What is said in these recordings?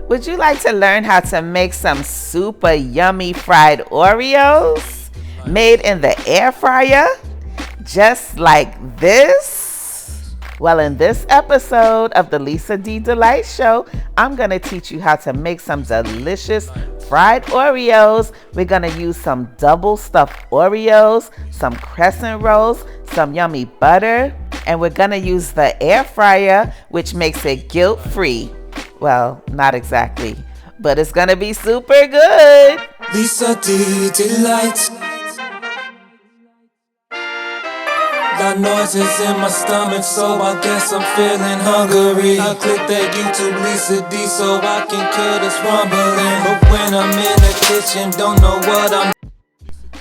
Would you like to learn how to make some super yummy fried Oreos made in the air fryer? Just like this? Well, in this episode of the Lisa D Delight Show, I'm going to teach you how to make some delicious fried Oreos. We're going to use some double stuffed Oreos, some crescent rolls, some yummy butter, and we're going to use the air fryer, which makes it guilt-free. Well, not exactly, but it's gonna be super good. Lisa D Delight. Got noises in my stomach, so I guess I'm feeling hungry. I click that YouTube Lisa D so I can kill this rumbling. But when I'm in the kitchen, don't know what I'm.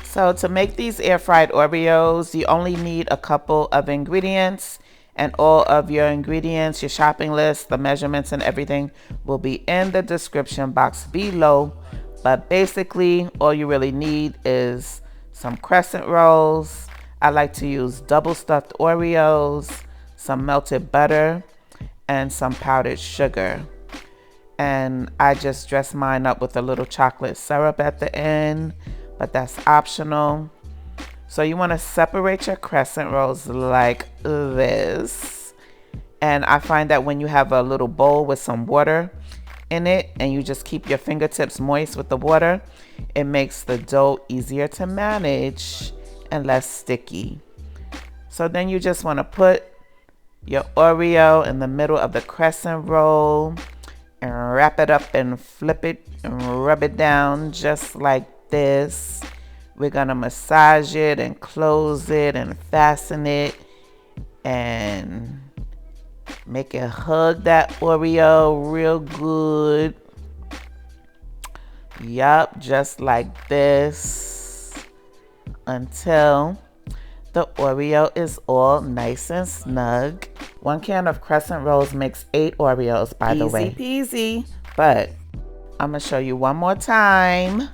So to make these air fried Oreos, you only need a couple of ingredients. And all of your ingredients, your shopping list, the measurements and everything will be in the description box below. But basically, all you really need is some crescent rolls. I like to use double stuffed Oreos, some melted butter, and some powdered sugar. And I just dress mine up with a little chocolate syrup at the end, but that's optional. So you want to separate your crescent rolls like this. And I find that when you have a little bowl with some water in it and you just keep your fingertips moist with the water, it makes the dough easier to manage and less sticky. So then you just want to put your Oreo in the middle of the crescent roll and wrap it up and flip it and rub it down just like this. We're gonna massage it and close it and fasten it and make it hug that Oreo real good. Yup, just like this until the Oreo is all nice and snug. 1 can of crescent rolls makes 8 Oreos, by the way. Easy peasy. But I'm gonna show you one more time.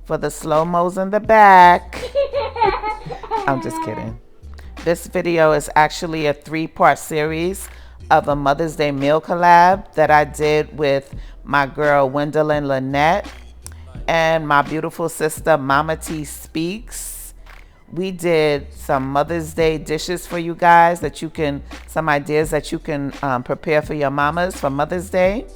For the slow-mos in the back. I'm just kidding. This video is actually a 3-part series of a Mother's Day meal collab that I did with my girl Gwendolyn Lynette and my beautiful sister Mama T Speaks. We did some Mother's Day dishes for you guys that you can, some ideas that you can prepare for your mamas for Mother's Day.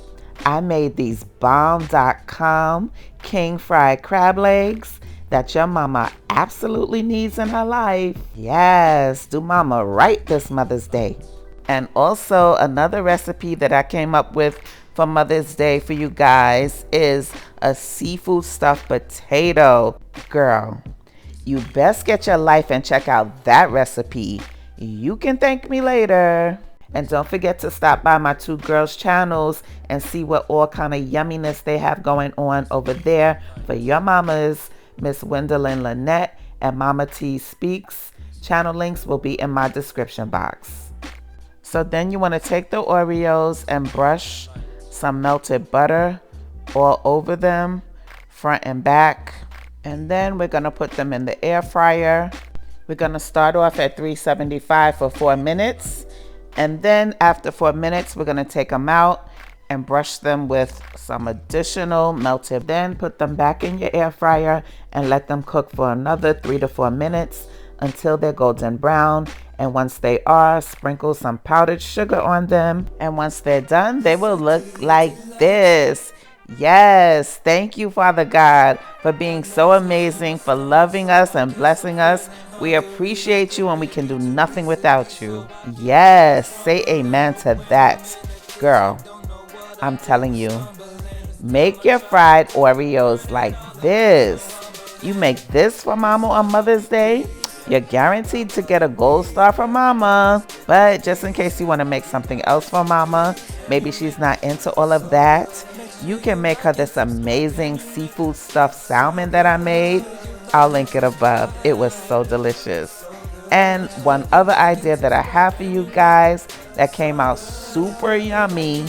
I made these bomb.com king fried crab legs that your mama absolutely needs in her life. Yes, do mama right this Mother's Day. And also another recipe that I came up with for Mother's Day for you guys is a seafood stuffed potato. Girl, you best get your life and check out that recipe. You can thank me later. And don't forget to stop by my 2 girls' channels and see what all kind of yumminess they have going on over there for your mamas, Miss Gwendolyn Lynette and Mama T Speaks. Channel links will be in my description box. So then you want to take the Oreos and brush some melted butter all over them, front and back. And then we're going to put them in the air fryer. We're going to start off at 375 for 4 minutes. And then after 4 minutes, we're gonna take them out and brush them with some additional melted. Then put them back in your air fryer and let them cook for another 3 to 4 minutes until they're golden brown. And once they are, sprinkle some powdered sugar on them. And once they're done, they will look like this. Yes, thank you, Father God, for being so amazing, for loving us and blessing us. We appreciate you and we can do nothing without you. Yes, say amen to that. Girl, I'm telling you, make your fried Oreos like this. You make this for mama on Mother's Day, you're guaranteed to get a gold star from mama. But just in case you want to make something else for mama, maybe she's not into all of that, you can make her this amazing seafood stuffed salmon that I made. I'll link it above. It was so delicious. And one other idea that I have for you guys that came out super yummy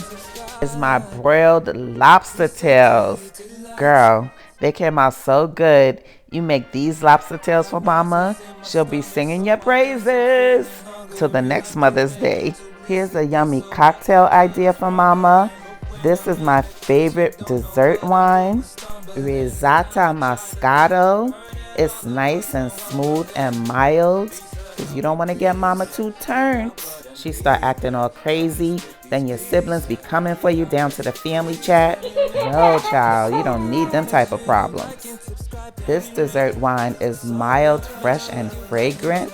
is my broiled lobster tails. Girl, they came out so good. You make these lobster tails for mama, she'll be singing your praises. Till the next Mother's Day. Here's a yummy cocktail idea for mama. This is my favorite dessert wine, Risata Moscato. It's nice and smooth and mild because you don't want to get mama too turned. She start acting all crazy, then your siblings be coming for you down to the family chat. No, child, you don't need them type of problems. This dessert wine is mild, fresh, and fragrant.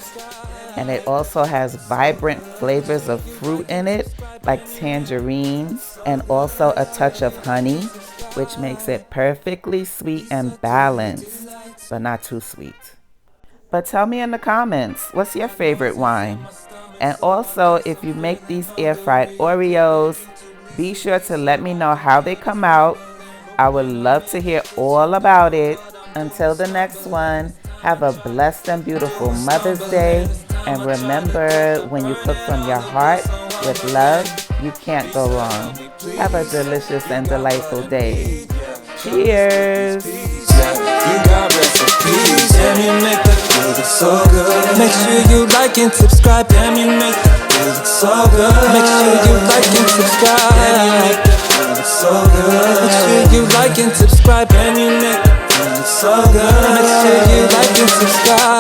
And it also has vibrant flavors of fruit in it, like tangerines, and also a touch of honey, which makes it perfectly sweet and balanced, but not too sweet. But tell me in the comments, what's your favorite wine? And also, if you make these air fried Oreos, be sure to let me know how they come out. I would love to hear all about it. Until the next one, have a blessed and beautiful Mother's Day. And remember, when you cook from your heart with love, you can't go wrong. Have a delicious and delightful day. Cheers! You got recipes, and you make the food look so good. Make sure you like and subscribe, and you make the food look so good. Make sure you like and subscribe, and you make the food look so good. Make sure you like and subscribe, and you make the food look so good. Make sure you like and subscribe.